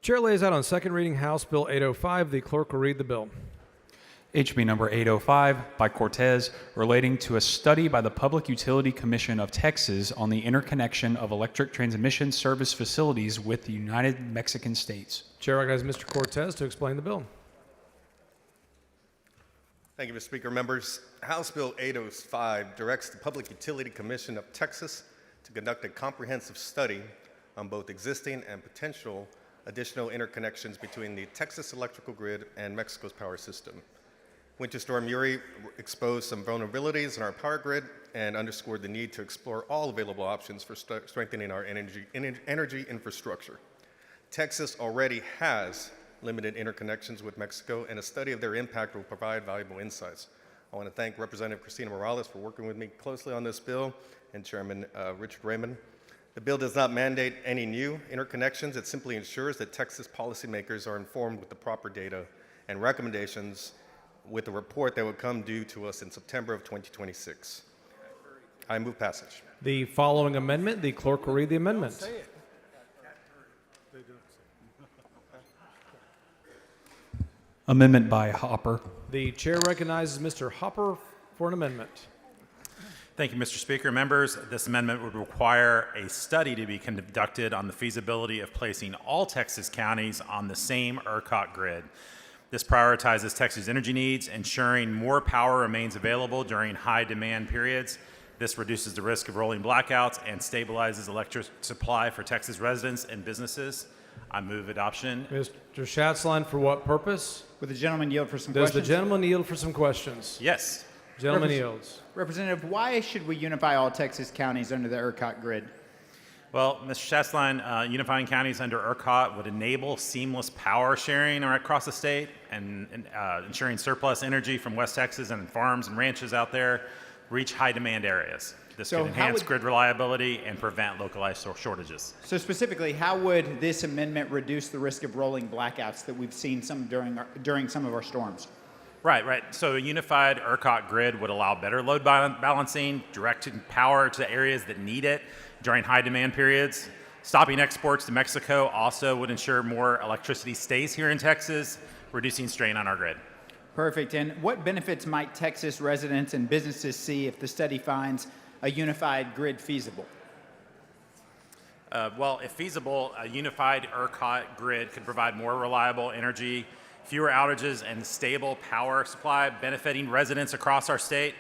Chair lays out on second reading House Bill 805. The clerk will read the bill. HB number 805 by Cortez, relating to a study by the Public Utility Commission of Texas on the interconnection of electric transmission service facilities with the United Mexican States. Chair recognizes Mr. Cortez to explain the bill. Thank you, Mr. Speaker. Members, House Bill 805 directs the Public Utility Commission of Texas to conduct a comprehensive study on both existing and potential additional interconnections between the Texas electrical grid and Mexico's power system. Winter Storm Uri exposed some vulnerabilities in our power grid and underscored the need to explore all available options for strengthening our energy infrastructure. Texas already has limited interconnections with Mexico, and a study of their impact will provide valuable insights. I want to thank Representative Cristina Morales for working with me closely on this bill, and Chairman Richard Raymond. The bill does not mandate any new interconnections. It simply ensures that Texas policymakers are informed with the proper data and recommendations with a report that will come due to us in September of 2026. I move passage. The following amendment, the clerk will read the amendment. Amendment by Hopper. The chair recognizes Mr. Hopper for an amendment. Thank you, Mr. Speaker. Members, this amendment would require a study to be conducted on the feasibility of placing all Texas counties on the same ERCOT grid. This prioritizes Texas energy needs, ensuring more power remains available during high demand periods. This reduces the risk of rolling blackouts and stabilizes electric supply for Texas residents and businesses. I move adoption. Mr. Schatzline, for what purpose? Would the gentleman yield for some Does questions? the gentleman yield for some questions? Yes. Gentleman yields. Representative, why should we unify all Texas counties under the ERCOT grid? Well, Mr. Schatzline, unifying counties under ERCOT would enable seamless power sharing across the state and ensuring surplus energy from West Texas and farms and ranches out there reach high demand areas. This So could enhance would- grid reliability and prevent localized shortages. So specifically, how would this amendment reduce the risk of rolling blackouts that we've seen some during some of our storms? Right. So a unified ERCOT grid would allow better load balancing, directing power to areas that need it during high demand periods. Stopping exports to Mexico also would ensure more electricity stays here in Texas, reducing strain on our grid. Perfect. And what benefits might Texas residents and businesses see if the study finds a unified grid feasible? Well, if feasible, a unified ERCOT grid could provide more reliable energy, fewer outages, and stable power supply, benefiting residents across our state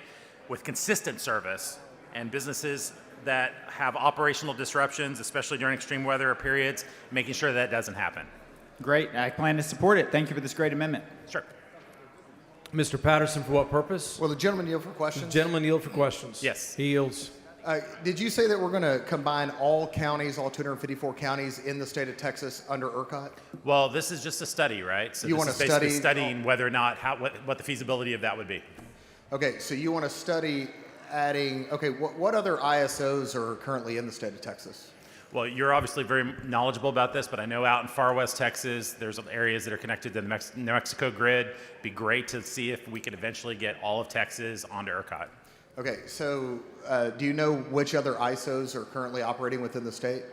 with consistent service, and businesses that have operational disruptions, especially during extreme weather periods, making sure that doesn't happen. Great. I plan to support it. Thank you for this great amendment. Sure. Mr. Patterson, for what purpose? Will the gentleman yield for questions? Gentleman yield for questions. Yes. He yields. Did you say that we're going to combine all counties, all 254 counties in the state of Texas under ERCOT? Well, this is just a study, right? So You this want is to basically study- studying whether or not, what the feasibility of that would be. Okay, so you want to study adding, okay, what other ISOs are currently in the state of Texas? Well, you're obviously very knowledgeable about this, but I know out in far west Texas, there's areas that are connected to the New Mexico grid. It'd be great to see if we could eventually get all of Texas onto ERCOT. Okay, so do you know which other ISOs are currently operating within the state?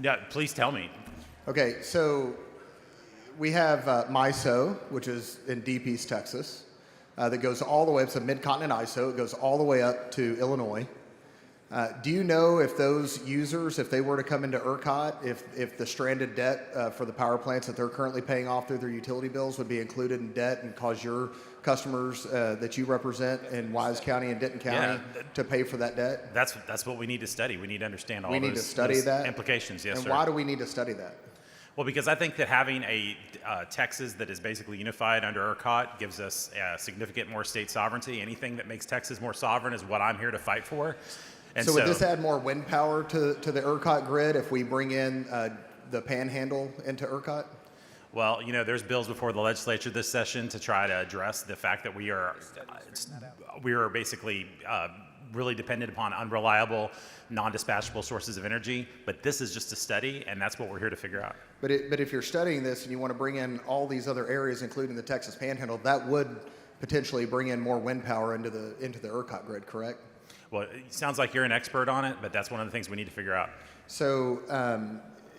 Yeah, please tell me. Okay, so we have MISO, which is in Deep East Texas, that goes all the way up to Mid-Continent ISO. It goes all the way up to Illinois. Do you know if those users, if they were to come into ERCOT, if the stranded debt for the power plants that they're currently paying off through their utility bills would be included in debt and cause your customers that you represent in Wise County and Denton County to pay for that debt? That's what we need to study. We need to understand all We need to those study that? implications. Yes, And sir. why do we need to study that? Well, because I think that having a Texas that is basically unified under ERCOT gives us significant more state sovereignty. Anything that makes Texas more sovereign is what I'm here to fight for. And So would this add more wind power to the ERCOT grid if we bring in the Panhandle into ERCOT? Well, there's bills before the legislature this session to try to address the fact that we are basically really dependent upon unreliable, non-dispatchable sources of energy. But this is just a study, and that's what we're here to figure out. But if you're studying this and you want to bring in all these other areas, including the Texas Panhandle, that would potentially bring in more wind power into the ERCOT grid, correct? Well, it sounds like you're an expert on it, but that's one of the things we need to figure out. So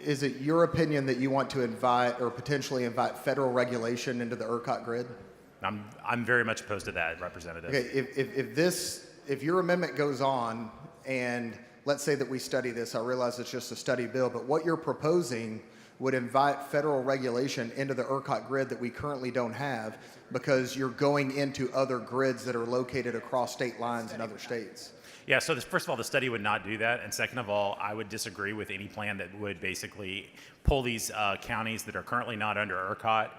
is it your opinion that you want to invite or potentially invite federal regulation into the ERCOT grid? I'm very much opposed to that, Representative. Okay, if your amendment goes on, and let's say that we study this, I realize it's just a study bill, but what you're proposing would invite federal regulation into the ERCOT grid that we currently don't have, because you're going into other grids that are located across state lines in other states. Yeah, so first of all, the study would not do that. And second of all, I would disagree with any plan that would basically pull these counties that are currently not under ERCOT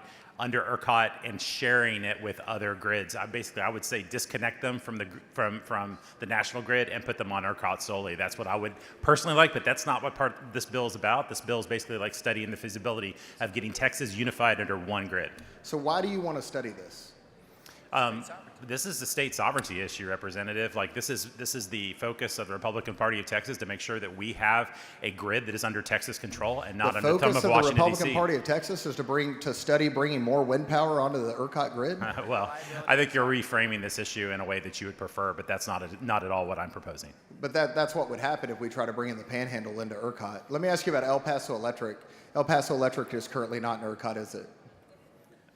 and sharing it with other grids. I would say disconnect them from the national grid and put them on ERCOT solely. That's what I would personally like, but that's not what part of this bill is about. This bill is basically like studying the feasibility of getting Texas unified under one grid. So why do you want to study this? This is the state sovereignty issue, Representative. Like this is the focus of the Republican Party of Texas, to make sure that we have a grid that is under Texas control and not under the thumb of The Washington, Republican D.C. Party of Texas is to study bringing more wind power onto the ERCOT grid? Well, I think you're reframing this issue in a way that you would prefer, but that's not at all what I'm proposing. But that's what would happen if we try to bring in the Panhandle into ERCOT. Let me ask you about El Paso Electric. El Paso Electric is currently not in ERCOT, is it?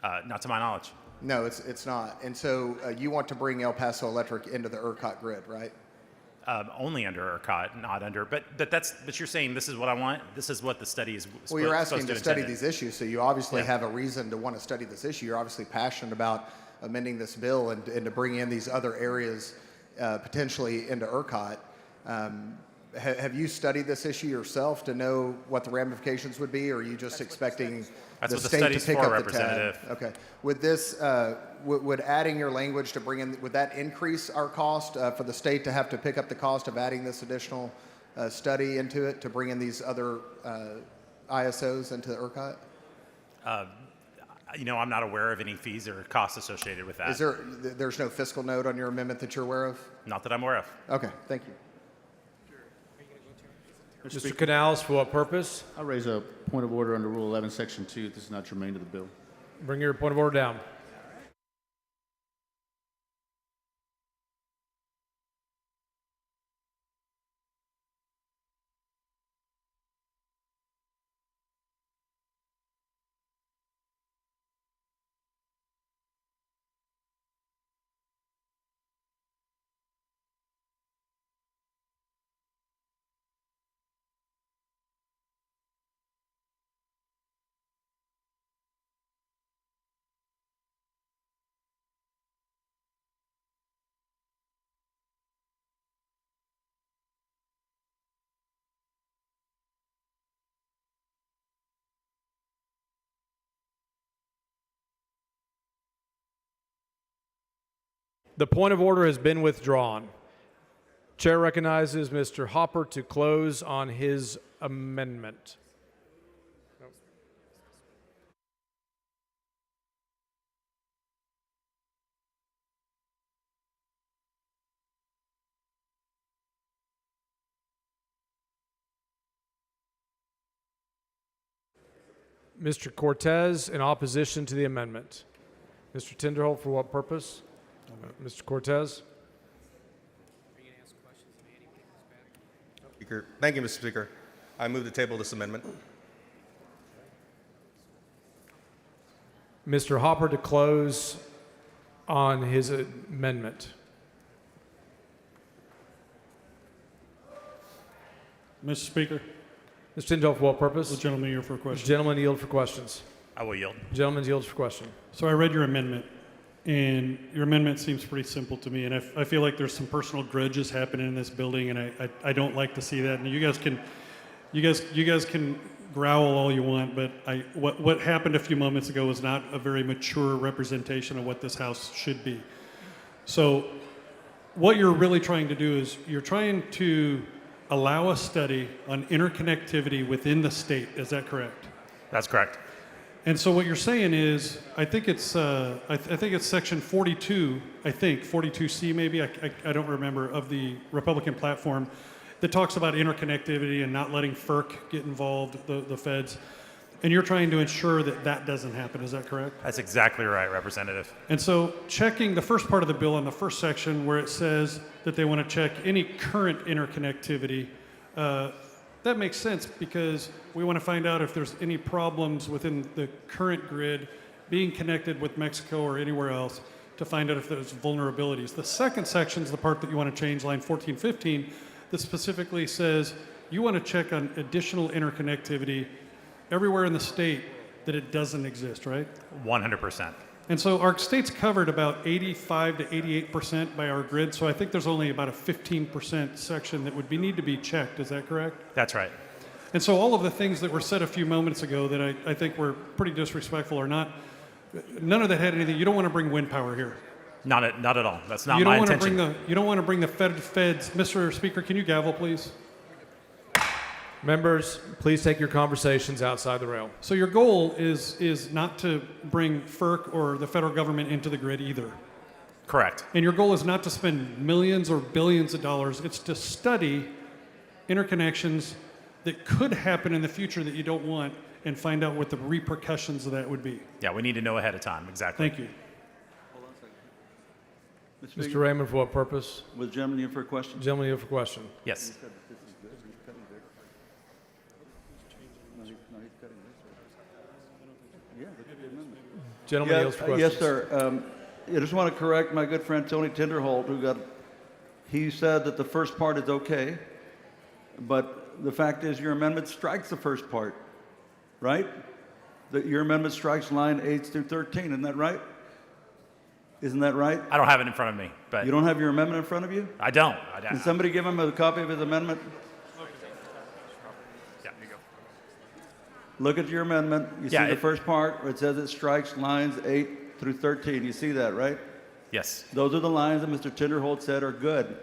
Not to my knowledge. No, it's not. And so you want to bring El Paso Electric into the ERCOT grid, right? Only under ERCOT, not under. But you're saying this is what I want. This is what the study is. Well, you're asking to study intend. these issues, so you obviously have a reason to want to study this issue. You're obviously passionate about amending this bill and to bring in these other areas potentially into ERCOT. Have you studied this issue yourself to know what the ramifications would be, or are you just expecting That's the what the state to study's pick for, up the tab? Representative. Okay. Would this would adding your language to bring in, would that increase our cost for the state to have to pick up the cost of adding this additional study into it to bring in these other ISOs into ERCOT? I'm not aware of any fees or costs associated with that. There's no fiscal note on your amendment that you're aware of? Not that I'm aware of. Okay, thank you. Mr. Canales, for what purpose? I raise a point of order under Rule 11, Section 2. This is not germane to the bill. Bring your point of order down. The point of order has been withdrawn. Chair recognizes Mr. Hopper to close on his amendment. Mr. Cortez, in opposition to the amendment. Mr. Tinderholt, for what purpose? Mr. Cortez? Speaker. Thank you, Mr. Speaker. I move to table this amendment. Mr. Hopper to close on his amendment. Mr. Speaker, Mr. Tinderholt, for what purpose? the gentleman here for a question. Gentlemen yield for questions. I will yield. Gentlemen yields for question. So I read your amendment, and your amendment seems pretty simple to me, and I feel like there's some personal grudges happening in this building, and I don't like to see that. And you guys can growl all you want, but what happened a few moments ago was not a very mature representation of what this house should be. So what you're really trying to do is you're trying to allow a study on interconnectivity within the state. Is that correct? That's correct. And so what you're saying is, I think it's section 42, 42C maybe, I don't remember, of the Republican platform that talks about interconnectivity and not letting FERC get involved, the feds. And you're trying to ensure that that doesn't happen. Is that correct? That's exactly right, Representative. And so checking the first part of the bill in the first section where it says that they want to check any current interconnectivity, That makes sense because we want to find out if there's any problems within the current grid being connected with Mexico or anywhere else to find out if there's vulnerabilities. The second section is the part that you want to change, line 14, 15, that specifically says you want to check on additional interconnectivity everywhere in the state that it doesn't exist, right? 100%. And so our state's covered about 85 to 88% by our grid, so I think there's only about a 15% section that would need to be checked. Is that correct? That's right. And so all of the things that were said a few moments ago that I think were pretty disrespectful or not, none of that had anything. You don't want to bring wind power here. Not at all. That's not You don't my want to intention. you don't want to bring the feds. Mr. Speaker, can you gavel, please? Members, please take your conversations outside the rail. So your goal is not to bring FERC or the federal government into the grid either. Correct. And your goal is not to spend millions or billions of dollars. It's to study interconnections that could happen in the future that you don't want and find out what the repercussions of that would be. Yeah, we need to know ahead of time. Exactly. Thank you. Mr. Raymond, for what purpose? Was the gentleman here for a question? Gentleman, you have a question. Yes. Gentleman yields for questions. Yes, sir. I just want to correct my good friend Tony Tinderholt, he said that the first part is okay, but the fact is your amendment strikes the first part, right? That your amendment strikes line 8 through 13, isn't that right? Isn't that right? I don't have it in front of me, but You don't have your amendment in front of you? I don't. Can somebody give him a copy of his amendment? Yeah, here you go. Look at your amendment. You Yeah, see the first part where it says it strikes lines 8 through 13. You see that, right? Yes. Those are the lines that Mr. Tinderholt said are good,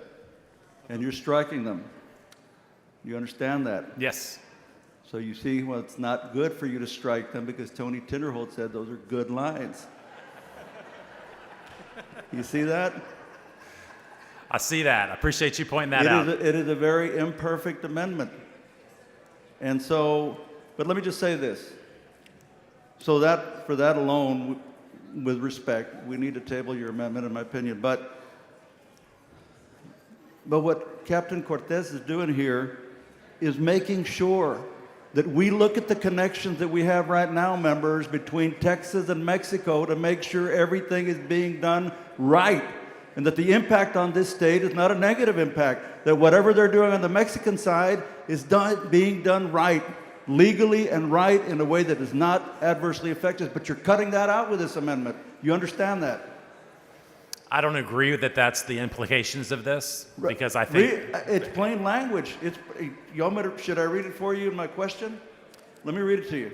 and you're striking them. You understand that? Yes. So you see, well, it's not good for you to strike them because Tony Tinderholt said those are good lines. You see that? I see that. I appreciate you pointing that out. It is a very imperfect amendment. And so, but let me just say this. So that, for that alone, with respect, we need to table your amendment, in my opinion. But what Captain Cortez is doing here is making sure that we look at the connections that we have right now, members, between Texas and Mexico to make sure everything is being done right and that the impact on this state is not a negative impact, that whatever they're doing on the Mexican side is being done right, legally and right in a way that does not adversely affect us. But you're cutting that out with this amendment. You understand that? I don't agree that that's the implications of this because I think It's plain language. Should I read it for you in my question? Let me read it to you.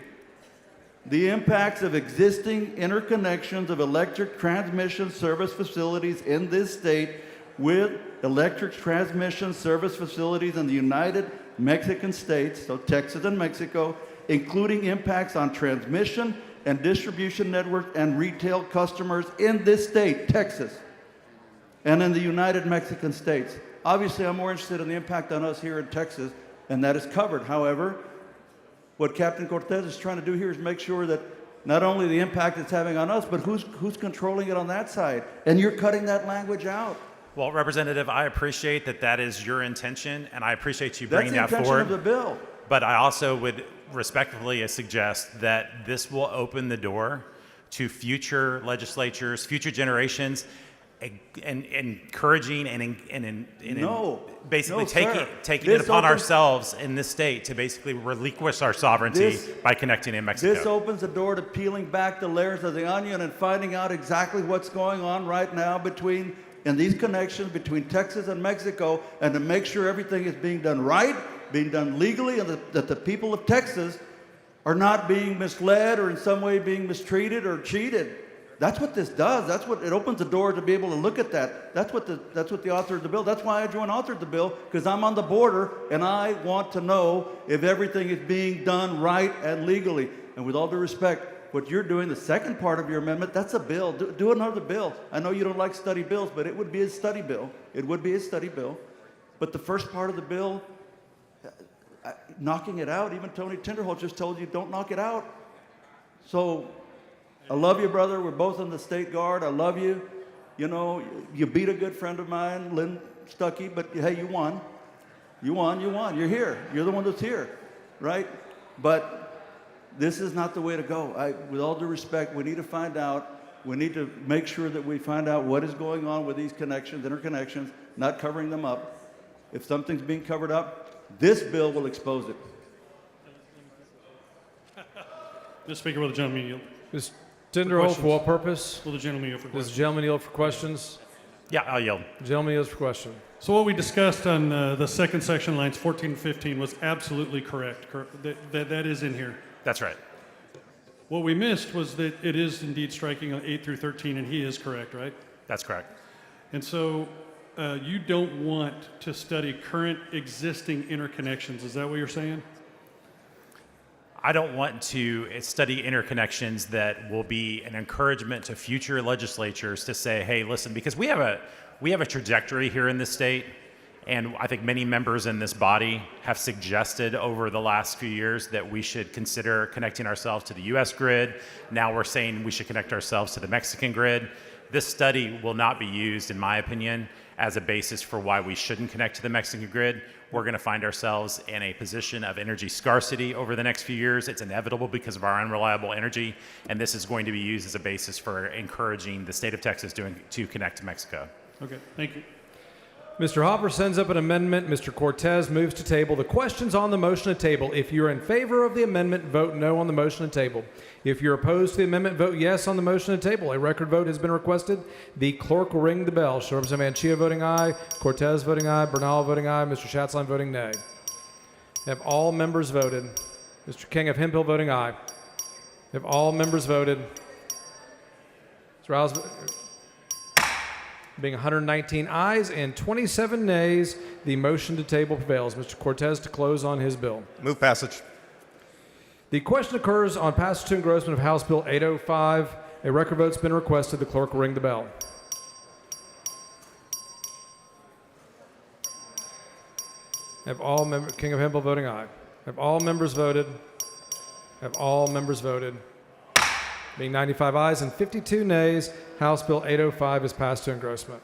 The impacts of existing interconnections of electric transmission service facilities in this state with electric transmission service facilities in the United Mexican States, so Texas and Mexico, including impacts on transmission and distribution network and retail customers in this state, Texas, and in the United Mexican States. Obviously, I'm more interested in the impact on us here in Texas, and that is covered. However, what Captain Cortez is trying to do here is make sure that not only the impact it's having on us, but who's controlling it on that side. And you're cutting that language out. well, Representative, I appreciate that that is your intention, and I appreciate you bringing That's the that intention forward. of the bill. But I also would respectfully suggest that this will open the door to future legislatures, future generations, and encouraging basically taking it upon ourselves in this state to basically relinquish our sovereignty by connecting in Mexico. This opens the door to peeling back the layers of the onion and finding out exactly what's going on right now in these connections between Texas and Mexico, and to make sure everything is being done right, being done legally, and that the people of Texas are not being misled or in some way being mistreated or cheated. That's what this does. That's what it opens the door to be able to look at that. That's what the author of the bill. That's why I joined authored the bill, because I'm on the border and I want to know if everything is being done right and legally. And with all due respect, what you're doing, the second part of your amendment, that's a bill. Do another bill. I know you don't like study bills, but it would be a study bill. It would be a study bill. But the first part of the bill, knocking it out, even Tony Tinderholt just told you don't knock it out. So I love you, brother. We're both in the State Guard. I love you. You know, you beat a good friend of mine, Lynn Stuckey, but hey, you won. You won, you won. You're here. You're the one that's here, right? But this is not the way to go. With all due respect, we need to find out. We need to make sure that we find out what is going on with these connections, interconnections, not covering them up. If something's being covered up, this bill will expose it. Mr. Speaker, will the gentleman yield? Ms. Tinderhold, for what purpose? Will the gentleman yield for Does questions? the gentleman yield for questions? Yeah, I'll yield. The gentleman yields for question. So what we discussed on the second section, lines 14 and 15, was absolutely correct. That is in here. That's right. What we missed was that it is indeed striking on 8 through 13, and he is correct, right? That's correct. And so you don't want to study current existing interconnections. Is that what you're saying? I don't want to study interconnections that will be an encouragement to future legislatures to say, hey, listen, because we have a trajectory here in this state, and I think many members in this body have suggested over the last few years that we should consider connecting ourselves to the US grid. Now we're saying we should connect ourselves to the Mexican grid. This study will not be used, in my opinion, as a basis for why we shouldn't connect to the Mexican grid. We're going to find ourselves in a position of energy scarcity over the next few years. It's inevitable because of our unreliable energy, and this is going to be used as a basis for encouraging the state of Texas to connect to Mexico. Okay, thank you. Mr. Hopper sends up an amendment. Mr. Cortez moves to table. The questions on the motion to table. If you're in favor of the amendment, vote no on the motion to table. If you're opposed to the amendment, vote yes on the motion to table. A record vote has been requested. The clerk will ring the bell. Show Representative Manchia voting aye, Cortez voting aye, Bernal voting aye, Mr. Schatzline voting nay. Have all members voted? Mr. King of Hemphill voting aye. Have all members voted? Mr. Rouse, being 119 ayes and 27 nays, the motion to table prevails. Mr. Cortez to close on his bill. Move passage. The question occurs on passage to engrossment of House Bill 805. A record vote's been requested. The clerk will ring the bell. Have all members, King of Hemphill voting aye. Have all members voted? Have all members voted? Being 95 ayes and 52 nays, House Bill 805 is passed to engrossment.